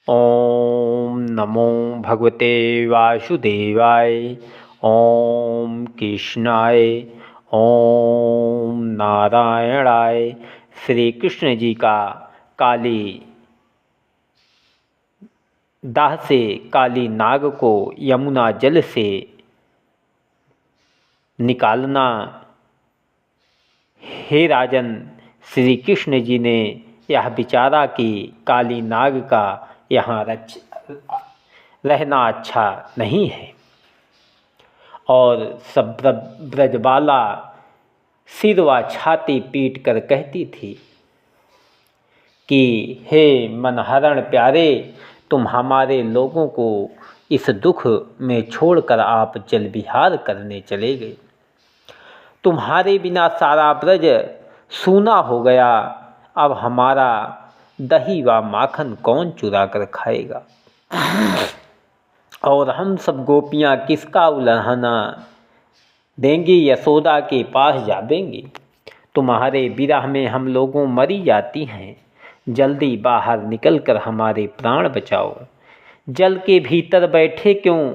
ओम नमो भगवते वासुदेवाय। ओम कृष्णाय। ओम नारायणाय। श्री कृष्ण जी का काली दाह से काली नाग को यमुना जल से निकालना। हे राजन, श्री कृष्ण जी ने यह विचारा कि काली नाग का यहाँ रहना अच्छा नहीं है। और सब ब्रजबाला सिर व छाती पीट कर कहती थी कि हे मनहरण प्यारे, तुम हमारे लोगों को इस दुख में छोड़कर आप जल विहार करने चले गए। तुम्हारे बिना सारा ब्रज सूना हो गया। अब हमारा दही व माखन कौन चुरा कर खाएगा? और हम सब गोपियाँ किसका उल्हाना देंगी? यशोदा के पास जावेंगी। तुम्हारे विरह में हम लोगों मरी जाती हैं। जल्दी बाहर निकलकर हमारे प्राण बचाओ। जल के भीतर बैठे क्यों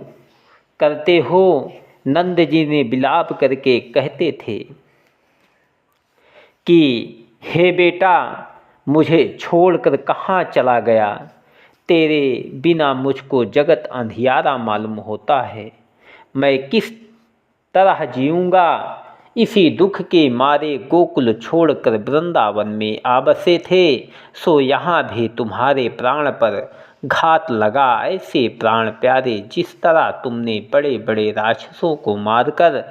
करते हो? नंद जी ने विलाप करके कहते थे कि हे बेटा, मुझे छोड़कर कहाँ चला गया? तेरे बिना मुझको जगत अंधियारा मालूम होता है। मैं किस तरह जीऊँगा? इसी दुख के मारे गोकुल छोड़कर वृंदावन में आ बसे थे, सो यहाँ भी तुम्हारे प्राण पर घात लगा। ऐसे प्राण प्यारे, जिस तरह तुमने बड़े बड़े राक्षसों को मारकर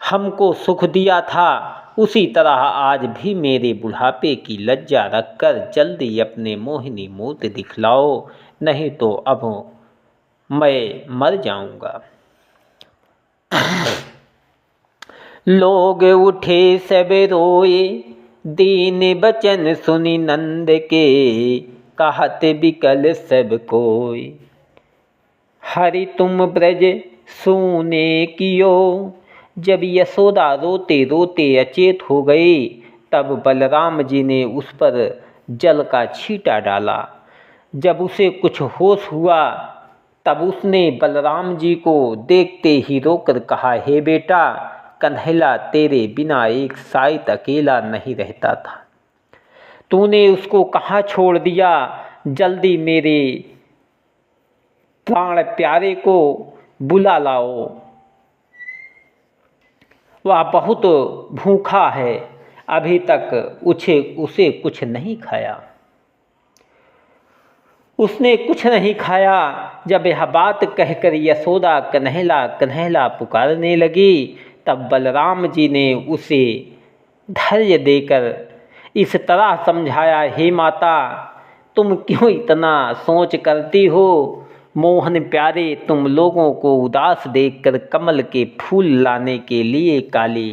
हमको सुख दिया था, उसी तरह आज भी मेरे बुढ़ापे की लज्जा रखकर जल्दी अपने मोहिनी मूर्ति दिखलाओ, नहीं तो अब मैं मर जाऊंगा। लोग उठे सब रोए, दीन बचन सुनी नंद के, कहत बिकल सब कोई। हरि तुम ब्रज सूने कियो। जब यशोदा रोते रोते अचेत हो गई, तब बलराम जी ने उस पर जल का छींटा डाला। जब उसे कुछ होश हुआ, तब उसने बलराम जी को देखते ही रोकर कहा, हे बेटा, कन्हैया तेरे बिना एक साइत अकेला नहीं रहता था। तूने उसको कहाँ छोड़ दिया? जल्दी मेरे प्राण प्यारे को बुला लाओ। वह बहुत भूखा है, अभी तक उसे कुछ नहीं खाया। उसने कुछ नहीं खाया। जब यह बात कहकर यशोदा कन्हैया कन्हैया पुकारने लगी, तब बलराम जी ने उसे धैर्य देकर इस तरह समझाया, हे माता, तुम क्यों इतना सोच करती हो? मोहन प्यारे तुम लोगों को उदास देखकर कमल के फूल लाने के लिए काली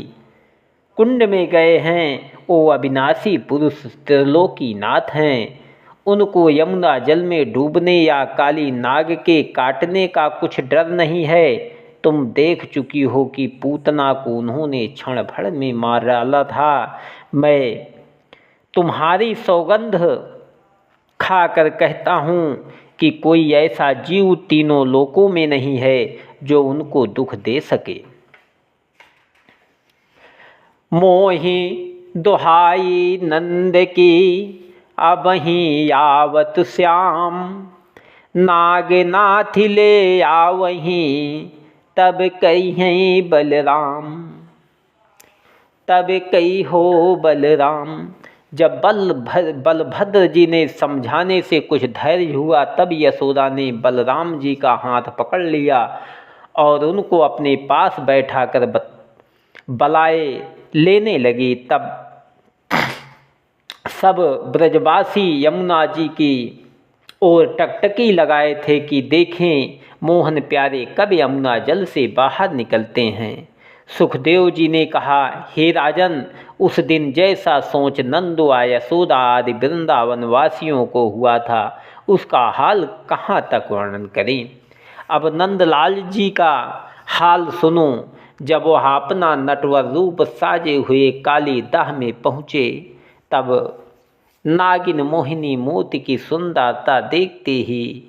कुंड में गए हैं। वो अविनाशी पुरुष त्रिलोकी नाथ हैं। उनको यमुना जल में डूबने या काली नाग के काटने का कुछ डर नहीं है। तुम देख चुकी हो कि पूतना को उन्होंने क्षण भर में मार डाला था। मैं तुम्हारी सौगंध खाकर कहता हूँ कि कोई ऐसा जीव तीनों लोकों में नहीं है जो उनको दुख दे सके। मोहि दुहाई नंद की अबहीं आवत श्याम, नागनाथ ले आवहीं तब कहीं बलराम। तब कही हो बलराम। जब बलभद्र जी ने समझाने से कुछ धैर्य हुआ, तब यशोदा ने बलराम जी का हाथ पकड़ लिया और उनको अपने पास बैठा कर बलाए लेने लगी। तब सब ब्रजवासी यमुना जी की ओर टकटकी लगाए थे कि देखें मोहन प्यारे कब यमुना जल से बाहर निकलते हैं। सुखदेव जी ने कहा, हे राजन, उस दिन जैसा सोच नंद व यशोदा आदि वृंदावन वासियों को हुआ था, उसका हाल कहाँ तक वर्णन करें। अब नंदलाल जी का हाल सुनो। जब वह अपना नटवर रूप साजे हुए काली दाह में पहुँचे, तब नागिन मोहिनी मोती की सुंदरता देखते ही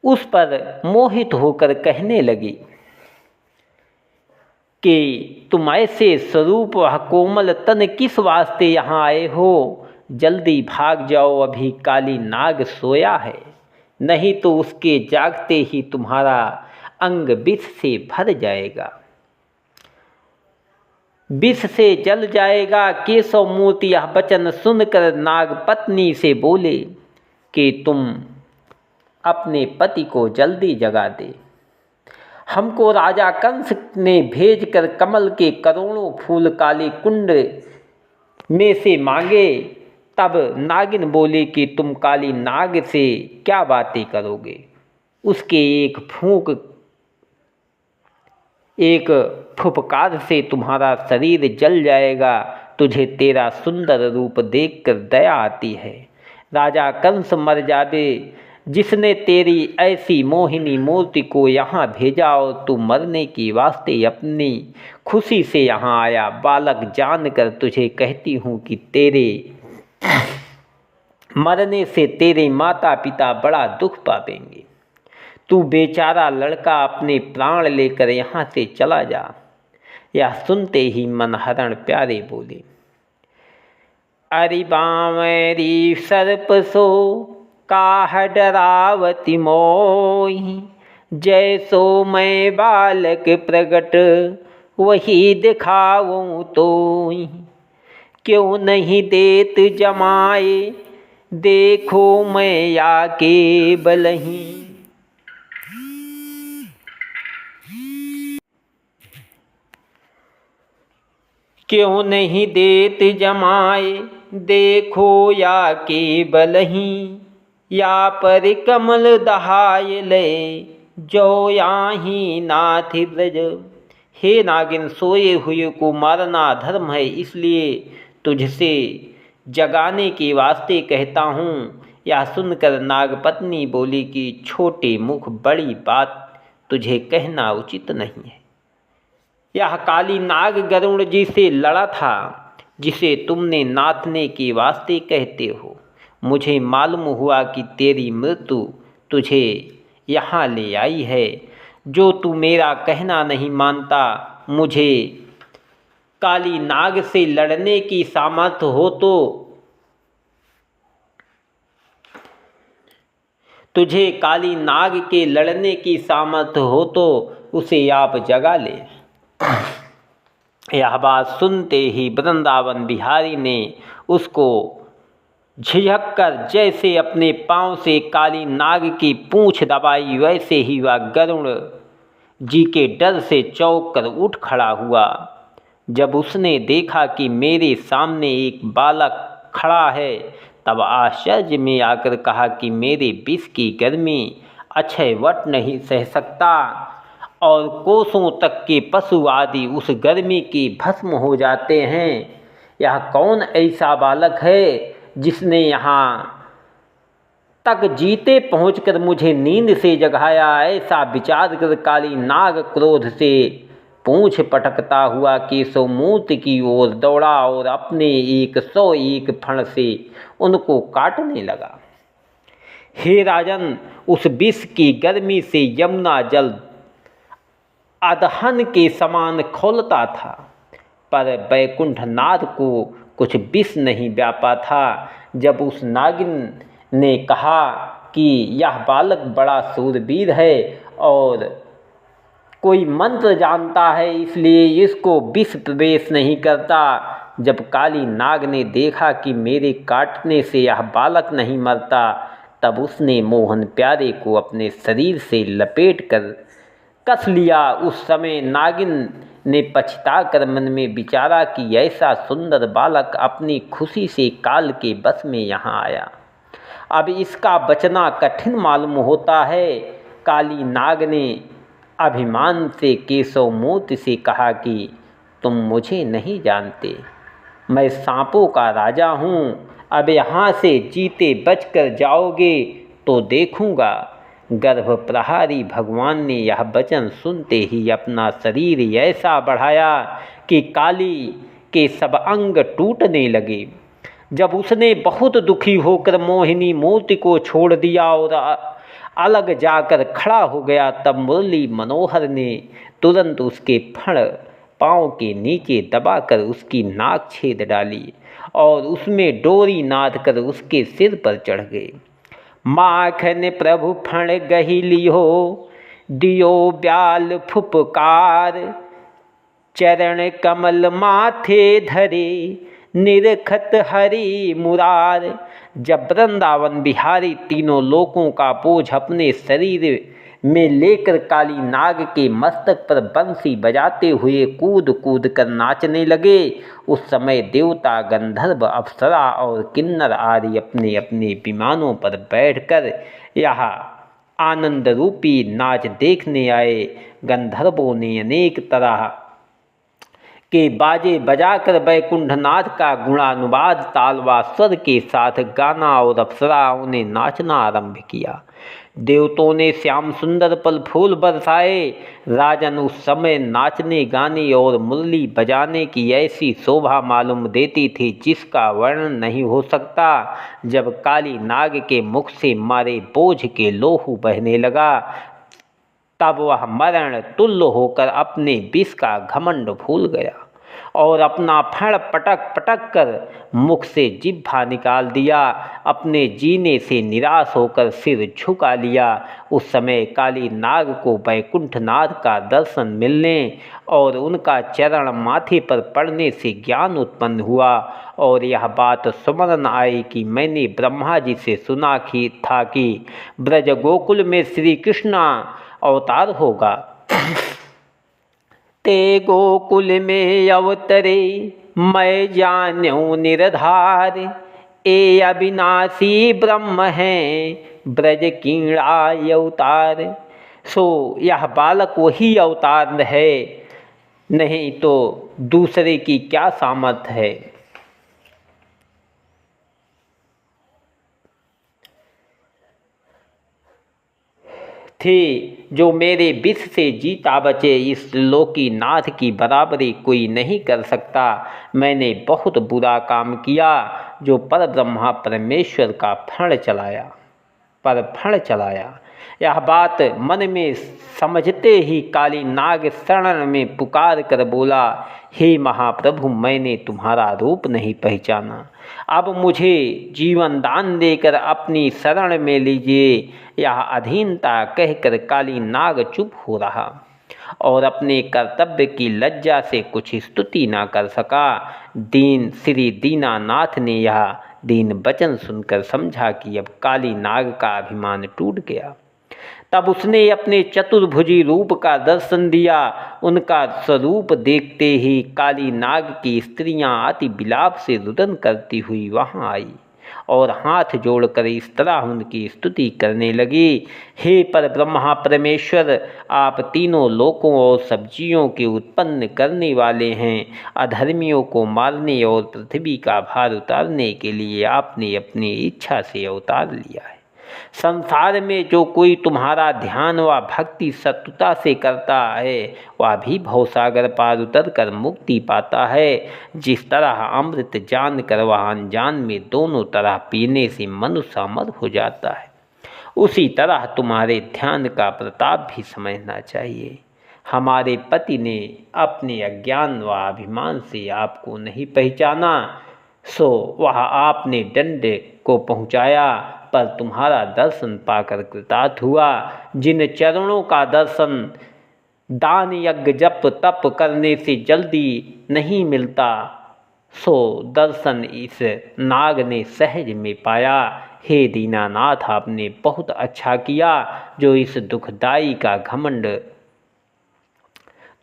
उस पर मोहित होकर कहने लगी कि तुम ऐसे स्वरूप व कोमल तन किस वास्ते यहाँ आए हो? जल्दी भाग जाओ, अभी काली नाग सोया है, नहीं तो उसके जागते ही तुम्हारा अंग विष से भर जाएगा, विष से जल जाएगा। केशव मूर्ति यह वचन सुनकर नाग पत्नी से बोले कि तुम अपने पति को जल्दी जगा दे। हमको राजा कंस ने भेजकर कमल के करोड़ों फूल काले कुंड में से मांगे। तब नागिन बोले कि तुम काली नाग से क्या बातें करोगे? उसके एक फुफकार से तुम्हारा शरीर जल जाएगा। तुझे तेरा सुंदर रूप देखकर दया आती है। राजा कंस मर जावे, जिसने तेरी ऐसी मोहिनी मूर्ति को यहाँ भेजा, और तू मरने की वास्ते अपनी खुशी से यहाँ आया। बालक जानकर तुझे कहती हूँ कि तेरे मरने से तेरे माता पिता बड़ा दुख पावेंगे। तू बेचारा लड़का अपने प्राण लेकर यहाँ से चला जा। यह सुनते ही मनहरण प्यारे बोले, अरि बावरी सर्प सो काह डरावती मोहि, जैसो मैं बालक प्रगट वही दिखाऊं तोहि। क्यों नहीं देत जमाए देखो मैं आके बलही। क्यों नहीं देत जमाए देखो या के बलही। या पर कमल दहाय ले जो याही नाथ ब्रज। हे नागिन, सोए हुए को मारना धर्म है, इसलिए तुझसे जगाने के वास्ते कहता हूँ। यह सुनकर नागपत्नी बोली कि छोटे मुख, बड़ी बात तुझे कहना उचित नहीं है। यह काली नाग गरुड़ जी से लड़ा था, जिसे तुमने नाथने के वास्ते कहते हो। मुझे मालूम हुआ कि तेरी मृत्यु तुझे यहाँ ले आई है। जो तू मेरा कहना नहीं मानता, मुझे काली नाग से लड़ने की सामर्थ्य हो तो तुझे काली नाग के लड़ने की सामर्थ्य हो तो उसे आप जगा ले। यह बात सुनते ही वृंदावन बिहारी ने उसको झिझक कर जैसे अपने पांव से काली नाग की पूंछ दबाई, वैसे ही वह गरुड़ जी के डर से चौंक कर उठ खड़ा हुआ। जब उसने देखा कि मेरे सामने एक बालक खड़ा है, तब आश्चर्य में आकर कहा कि मेरे विष की गर्मी अक्षय वट नहीं सह सकता, और कोसों तक के पशु आदि उस गर्मी की भस्म हो जाते हैं। यह कौन ऐसा बालक है जिसने यहाँ तक जीते पहुंचकर मुझे नींद से जगाया? ऐसा विचार कर काली नाग क्रोध से पूंछ पटकता हुआ केशव मूर्ति की ओर दौड़ा और अपने 101 फण से उनको काटने लगा। हे राजन, उस विष की गर्मी से यमुना जल अदहन के समान खौलता था, पर बैकुंठनाथ को कुछ विष नहीं व्यापा था। जब उस नागिन ने कहा कि यह बालक बड़ा शूरवीर है और कोई मंत्र जानता है, इसलिए इसको विष प्रवेश नहीं करता। जब काली नाग ने देखा कि मेरे काटने से यह बालक नहीं मरता, तब उसने मोहन प्यारे को अपने शरीर से लपेट कर कस लिया। उस समय नागिन ने पछता कर मन में विचारा कि ऐसा सुंदर बालक अपनी खुशी से काल के बस में यहाँ आया, अब इसका बचना कठिन मालूम होता है। काली नाग ने अभिमान से केशव मूर्ति से कहा कि तुम मुझे नहीं जानते, मैं सांपों का राजा हूँ। अब यहाँ से जीते बचकर जाओगे तो देखूँगा। गर्भ प्रहारी भगवान ने यह वचन सुनते ही अपना शरीर ऐसा बढ़ाया कि काली के सब अंग टूटने लगे। जब उसने बहुत दुखी होकर मोहिनी मूर्ति को छोड़ दिया और अलग जाकर खड़ा हो गया, तब मुरली मनोहर ने तुरंत उसके फण पाँव के नीचे दबाकर उसकी नाक छेद डाली और उसमें डोरी नाद कर उसके सिर पर चढ़ गए। माखन प्रभु फण गही लियो, दियो ब्याल फुपकार, चरण कमल माथे धरे, निरखत हरि मुरार। जब वृंदावन बिहारी तीनों लोकों का बोझ अपने शरीर में लेकर काली नाग के मस्तक पर बंसी बजाते हुए कूद कूद कर नाचने लगे, उस समय देवता, गंधर्व, अप्सरा और किन्नर आदि अपने अपने विमानों पर बैठकर यह आनंद रूपी नाच देखने आए। गंधर्वों ने अनेक तरह के बाजे बजाकर वैकुंठनाथ का गुणानुवाद तालवा स्वर के साथ गाना और अप्सराओं ने नाचना आरंभ किया। देवताओं ने श्याम सुंदर फल फूल बरसाए। राजन उस समय नाचने गाने और मुरली बजाने की ऐसी शोभा मालूम देती थी जिसका वर्णन नहीं हो सकता। जब काली नाग के मुख से मारे बोझ के लोहू बहने लगा, तब वह मरण तुल्य होकर अपने विष का घमंड भूल गया और अपना फण पटक पटक कर मुख से जिह्वा निकाल दिया। अपने जीने से निराश होकर सिर झुका लिया। उस समय काली नाग को वैकुंठनाथ का दर्शन मिलने और उनका चरण माथे पर पड़ने से ज्ञान उत्पन्न हुआ और यह बात स्मरण आई कि मैंने ब्रह्मा जी से सुना था कि ब्रज गोकुल में श्री कृष्ण अवतार होगा। ते गोकुल में अवतरे, मैं जान्यो निरधार, ए अविनाशी ब्रह्म हैं, ब्रज कीड़ा अवतार। सो यह बालक वही अवतार है, नहीं तो दूसरे की क्या सामर्थ है। थे जो मेरे विष से जीता बचे, इस लोकी नाथ की बराबरी कोई नहीं कर सकता। मैंने बहुत बुरा काम किया जो पर ब्रह्मा परमेश्वर का फण चलाया। यह बात मन में समझते ही काली नाग शरण में पुकार कर बोला, हे महाप्रभु, मैंने तुम्हारा रूप नहीं पहचाना, अब मुझे जीवन दान देकर अपनी शरण में लीजिए। यह अधीनता कहकर काली नाग चुप हो रहा और अपने कर्तव्य की लज्जा से कुछ स्तुति न कर सका। श्री दीनानाथ ने यह दीन वचन सुनकर समझा कि अब काली नाग का अभिमान टूट गया। तब उसने अपने चतुर्भुजी रूप का दर्शन दिया। उनका स्वरूप देखते ही काली नाग की स्त्रियां अति विलाप से रुदन करती हुई वहां आई और हाथ जोड़कर इस तरह उनकी स्तुति करने लगी, हे पर ब्रह्मा परमेश्वर, आप तीनों लोकों और सब्जियों के उत्पन्न करने वाले हैं। अधर्मियों को मारने और पृथ्वी का भार उतारने के लिए आपने अपनी इच्छा से अवतार लिया है। संसार में जो कोई तुम्हारा ध्यान व भक्ति सत्वता से करता है वह भी भवसागर पार उतर कर मुक्ति पाता है। जिस तरह अमृत जान कर वह अनजान में दोनों तरह पीने से मनुष्य अमर हो जाता है, उसी तरह तुम्हारे ध्यान का प्रताप भी समझना चाहिए। हमारे पति ने अपने अज्ञान व अभिमान से आपको नहीं पहचाना, सो वह आपने दंड को पहुँचाया, पर तुम्हारा दर्शन पाकर कृतार्थ हुआ। जिन चरणों का दर्शन दान यज्ञ जप तप करने से जल्दी नहीं मिलता, सो दर्शन इस नाग ने सहज में पाया। हे दीनानाथ, आपने बहुत अच्छा किया जो इस दुखदाई का घमंड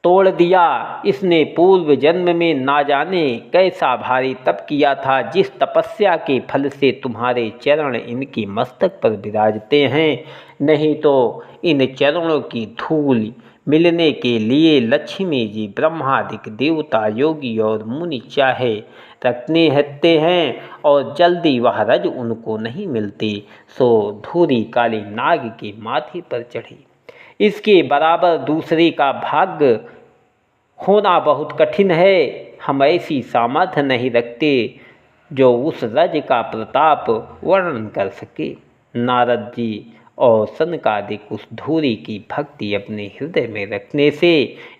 तोड़ दिया। इसने पूर्व जन्म में ना जाने कैसा भारी तप किया था, जिस तपस्या के फल से तुम्हारे चरण इनकी मस्तक पर विराजते हैं। नहीं तो इन चरणों की धूल मिलने के लिए लक्ष्मी जी, ब्रह्मादिक देवता, योगी और मुनि चाहे रखने हटते हैं और जल्दी वह रज उनको नहीं मिलती, सो धूरी काली नाग के माथे पर चढ़ी। इसके बराबर दूसरे का भाग्य होना बहुत कठिन है। हम ऐसी सामर्थ्य नहीं रखते जो उस रज का प्रताप वर्णन कर सके। नारद जी और सनकादिक उस धूरी की भक्ति अपने हृदय में रखने से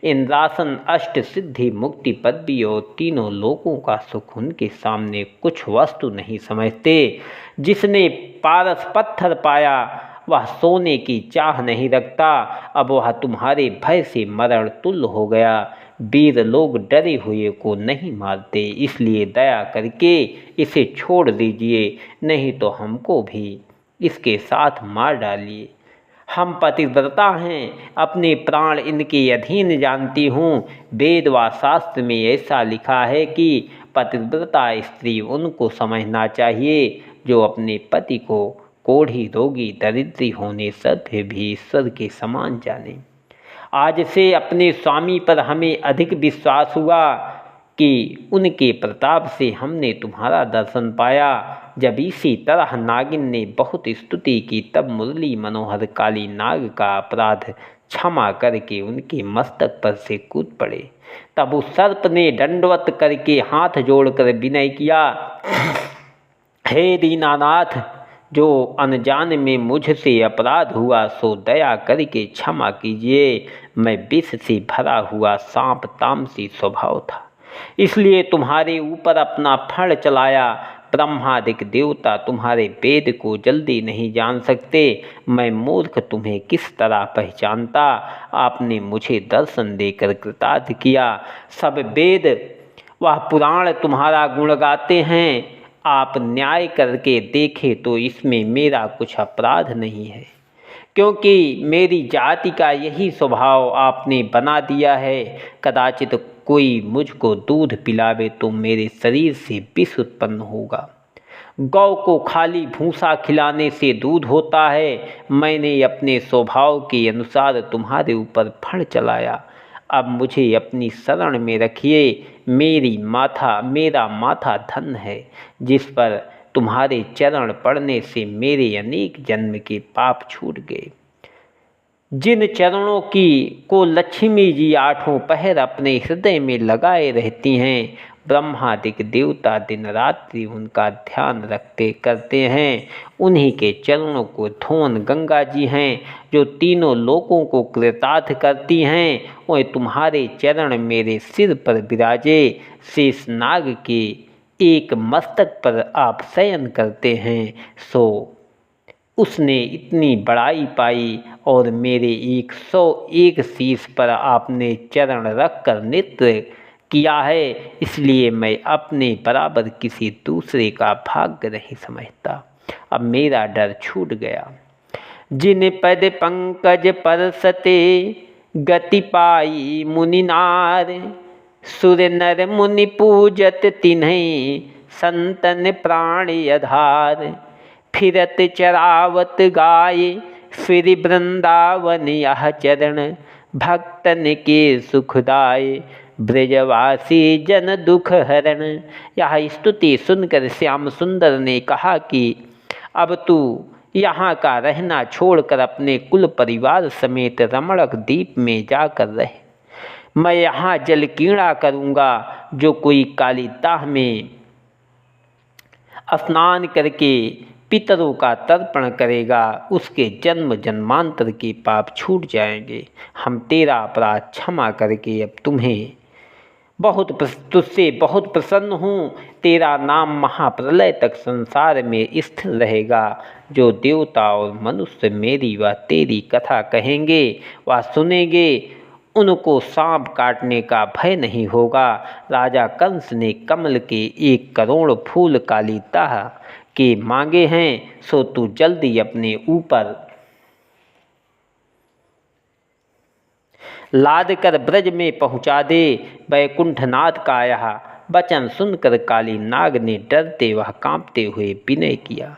इंद्रासन, अष्ट सिद्धि, मुक्ति, पदवी और तीनों लोकों का सुख उनके सामने कुछ वस्तु नहीं समझते। जिसने पारस पत्थर पाया वह सोने की चाह नहीं रखता। अब वह तुम्हारे भय से मरण तुल्य हो गया। वीर लोग डरे हुए को नहीं मारते, इसलिए दया करके इसे छोड़ दीजिए, नहीं तो हमको भी इसके साथ मार डालिए। हम पतिव्रता हैं, अपने प्राण इनके अधीन जानती हूँ। वेद व शास्त्र में ऐसा लिखा है कि पतिव्रता स्त्री उनको समझना चाहिए जो अपने पति को कोढ़ी, रोगी, दरिद्री होने सत्य भी ईश्वर के समान जाने। आज से अपने स्वामी पर हमें अधिक विश्वास हुआ कि उनके प्रताप से हमने तुम्हारा दर्शन पाया। जब इसी तरह नागिन ने बहुत स्तुति की तब मुरली मनोहर काली नाग का अपराध क्षमा करके उनके मस्तक पर से कूद पड़े। तब उस सर्प ने दंडवत करके हाथ जोड़कर विनय किया, हे दीनानाथ, जो अनजान में मुझसे अपराध हुआ सो दया करके क्षमा कीजिए। मैं विष से भरा हुआ सांप तामसी स्वभाव था, इसलिए तुम्हारे ऊपर अपना फण चलाया। ब्रह्मादिक देवता तुम्हारे वेद को जल्दी नहीं जान सकते। मैं मूर्ख तुम्हें किस तरह पहचानता। आपने मुझे दर्शन देकर कृतार्थ किया। सब वेद वह पुराण तुम्हारा गुण गाते हैं। आप न्याय करके देखें तो इसमें मेरा कुछ अपराध नहीं है, क्योंकि मेरी जाति का यही स्वभाव आपने बना दिया है। कदाचित कोई मुझको दूध पिलावे तो मेरे शरीर से विष उत्पन्न होगा। गौ को खाली भूसा खिलाने से दूध होता है। मैंने अपने स्वभाव के अनुसार तुम्हारे ऊपर फण चलाया। अब मुझे अपनी शरण में रखिए। मेरा माथा धन है, जिस पर तुम्हारे चरण पड़ने से मेरे अनेक जन्म के पाप छूट गए। जिन चरणों को लक्ष्मी जी आठों पहर अपने हृदय में लगाए रहती हैं, ब्रह्मादिक देवता दिन रात्रि उनका ध्यान करते हैं। उन्हीं के चरणों को धोन गंगा जी हैं, जो तीनों लोकों को कृतार्थ करती हैं। वह तुम्हारे चरण मेरे सिर पर विराजे। शेषनाग के एक मस्तक पर आप शयन करते हैं, सो उसने इतनी बड़ाई पाई और मेरे 101 शीश पर आपने चरण रखकर नृत्य किया है। इसलिए मैं अपने बराबर किसी दूसरे का भाग्य नहीं समझता। अब मेरा डर छूट गया। जिन पद पंकज परसते गति पाई मुनिनार, सुर नर मुनि पूजत तिन्हीं संतन प्राण आधार। फिरत चरावत गाय फिर वृंदावन यह चरण, भक्तन के सुखदाय ब्रजवासी जन दुख हरण। यह स्तुति सुनकर श्याम सुंदर ने कहा कि अब तू यहाँ का रहना छोड़कर अपने कुल परिवार समेत रमणक द्वीप में जाकर रहे। मैं यहाँ जल क्रीड़ा करूँगा। जो कोई कालिदाह में स्नान करके पितरों का तर्पण करेगा, उसके जन्म जन्मांतर के पाप छूट जाएंगे। हम तेरा अपराध क्षमा करके अब तुझसे बहुत प्रसन्न हूँ। तेरा नाम महाप्रलय तक संसार में स्थिर रहेगा। जो देवता और मनुष्य मेरी व तेरी कथा कहेंगे व सुनेंगे, उनको सांप काटने का भय नहीं होगा। राजा कंस ने कमल के 1 करोड़ फूल कालिदाह के मांगे हैं, सो तू जल्दी अपने ऊपर लाद कर ब्रज में पहुँचा दे। वैकुंठनाथ का यह वचन सुनकर काली नाग ने डरते व कांपते हुए विनय किया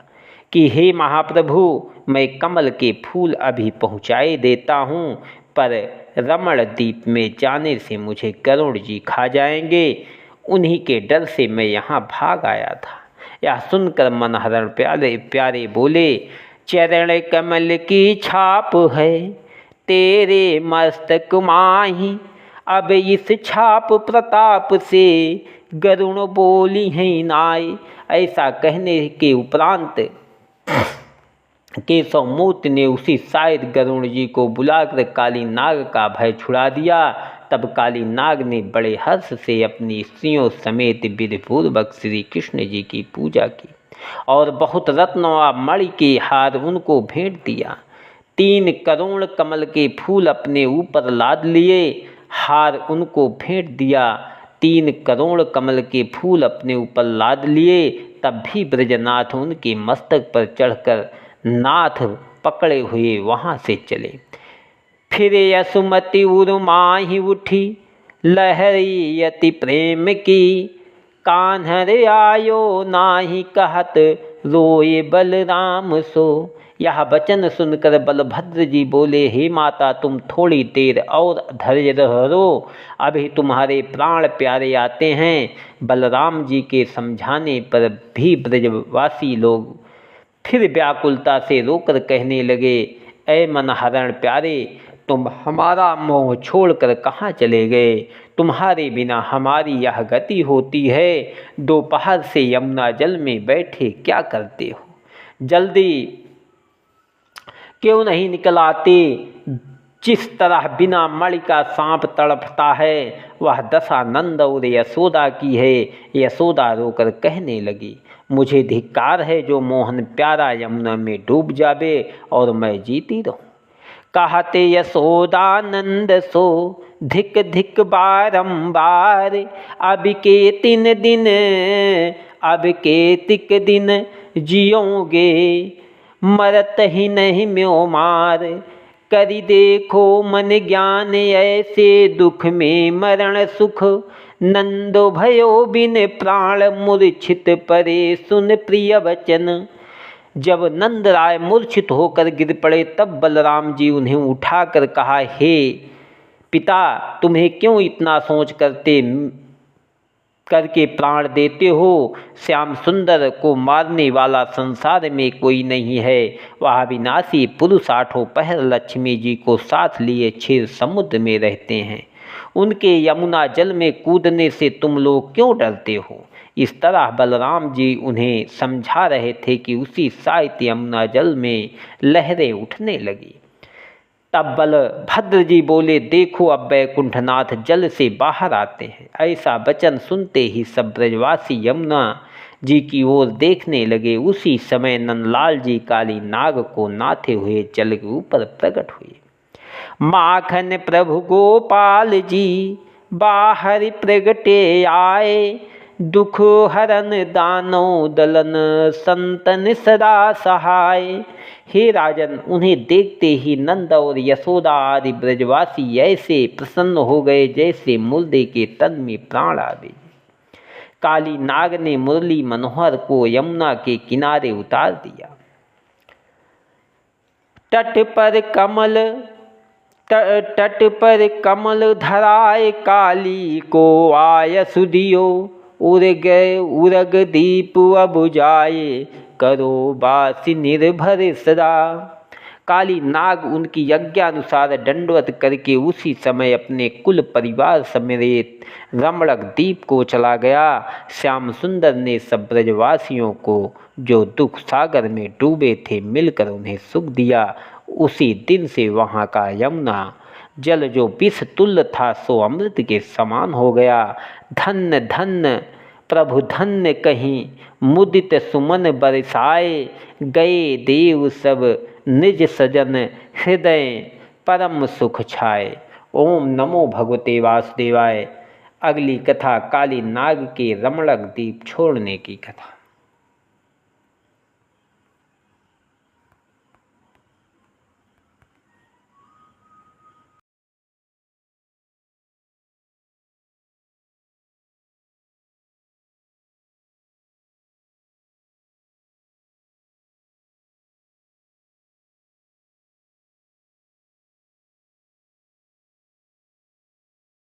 कि हे महाप्रभु, मैं कमल के फूल अभी पहुँचाए देता हूँ, पर रमण द्वीप में जाने से मुझे गरुड़ जी खा जाएंगे। उन्हीं के डर से मैं यहाँ भाग आया था। यह सुनकर मनहरण प्यारे बोले, चरण कमल की छाप है तेरे मस्तक माही। अब इस छाप प्रताप से गरुण बोली हैं नाय। ऐसा कहने के उपरांत केशव मूर्ति ने उसी शायद गरुण जी को बुलाकर काली नाग का भय छुड़ा दिया। तब काली नाग ने बड़े हर्ष से अपनी स्त्रियों समेत विधिपूर्वक श्री कृष्ण जी की पूजा की और बहुत रत्नों व मणि के हार उनको भेंट दिया। 3 करोड़ कमल के फूल अपने ऊपर लाद लिए, हार उनको भेंट दिया। 3 करोड़ कमल के फूल अपने ऊपर लाद लिए। तब भी ब्रजनाथ उनके मस्तक पर चढ़कर नाथ पकड़े हुए वहाँ से चले। फिर यसुमति उर्माही उठी लहरी अति प्रेम की। कान्हर आयो नाही कहत रोए बलराम सो। यह वचन सुनकर बलभद्र जी बोले, हे माता तुम थोड़ी देर और धैर्य धरो, अभी तुम्हारे प्राण प्यारे आते हैं। बलराम जी के समझाने पर भी ब्रजवासी लोग फिर व्याकुलता से रोकर कहने लगे, ऐ मनहरण प्यारे, तुम हमारा मोह छोड़कर कहाँ चले गए? तुम्हारे बिना हमारी यह गति होती है। दोपहर से यमुना जल में बैठे क्या करते हो? जल्दी क्यों नहीं निकल आते? जिस तरह बिना मणि का सांप तड़पता है वह दशा नंद और यशोदा की है। यशोदा रोकर कहने लगी, मुझे धिक्कार है जो मोहन प्यारा यमुना में डूब जावे और मैं जीती रहूं। कहते यशोदा नंद सो धिक धिक बारंबार। अब के 3 दिन अब के 3 दिन जियोगे, मरत ही नहीं म्यों मार। करी देखो मन ज्ञान ऐसे दुख में मरण सुख। नंदो भयो बिन प्राण मूर्छित परे सुन प्रिय वचन। जब नंद राय मूर्छित होकर गिर पड़े तब बलराम जी उन्हें उठाकर कहा, हे पिता, तुम्हें क्यों इतना सोच करके प्राण देते हो? श्याम सुंदर को मारने वाला संसार में कोई नहीं है। वह अविनाशी पुरुष 8 पहर लक्ष्मी जी को साथ लिए क्षीर समुद्र में रहते हैं। उनके यमुना जल में कूदने से तुम लोग क्यों डरते हो? इस तरह बलराम जी उन्हें समझा रहे थे कि उसी साहित्य यमुना जल में लहरें उठने लगी। तब बलभद्र जी बोले, देखो अब वैकुंठनाथ जल से बाहर आते हैं। ऐसा वचन सुनते ही सब ब्रजवासी यमुना जी की ओर देखने लगे। उसी समय नंदलाल जी काली नाग को नाथे हुए जल के ऊपर प्रकट हुए। माखन प्रभु गोपाल जी बाहर प्रगटे आए। दुख हरन दानो दलन संतन सदा सहाय। हे राजन, उन्हें देखते ही नंद और यशोदा आदि ब्रजवासी ऐसे प्रसन्न हो गए जैसे मुर्दे के तन में प्राण आ गए। काली नाग ने मुरली मनोहर को यमुना के किनारे उतार दिया। तट पर कमल धराए काली को आय सुदियो। उरग दीप अब जाए करो बासी निर्भर सदा। काली नाग उनकी यज्ञानुसार दंडवत करके उसी समय अपने कुल परिवार समेत रमणक द्वीप को चला गया। श्याम सुंदर ने सब ब्रजवासियों को जो दुख सागर में डूबे थे मिलकर उन्हें सुख दिया। उसी दिन से वहाँ का यमुना जल जो विष तुल्य था सो अमृत के समान हो गया। धन्य धन्य प्रभु धन्य कहीं मुदित सुमन बरसाए। गए देव सब निज सजन हृदय परम सुख छाए। ओम नमो भगवते वासुदेवाय। अगली कथा काली नाग के रमणक द्वीप छोड़ने की कथा।